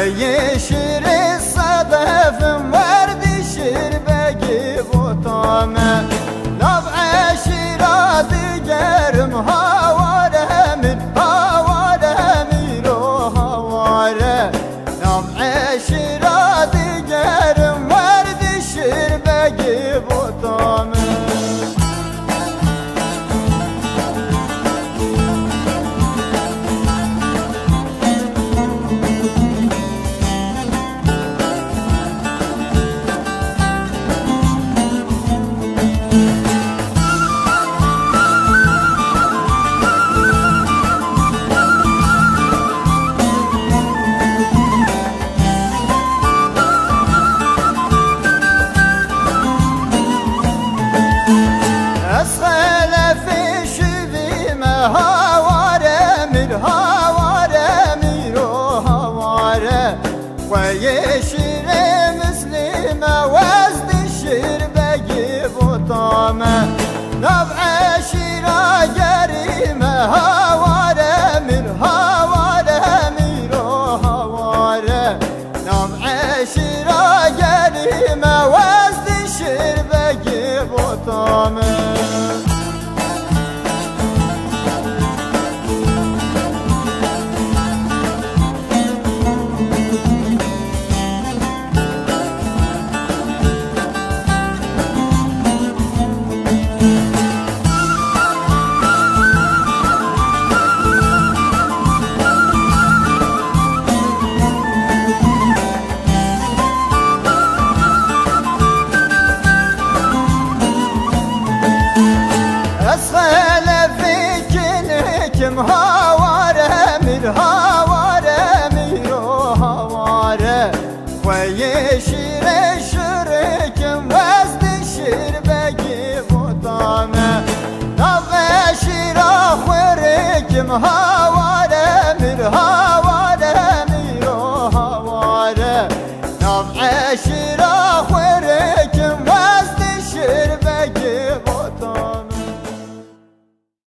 ويشر الصدف ورد شربقي بطامه نبع شراط جرم هواره من هواره ميرو هواره نبع شراط جرم ورد شربقي بطامه ويشر مسلمة وزد الشربقي بطامة نبع شرا جريمة هوارة من هوارة ميرو هوارة نبع شرا جريمة وزد الشربقي بطامة هواره من هواره ميرو هواره ويشر الشرك وزد الشربقي بطامه نبع شرا خورك هواره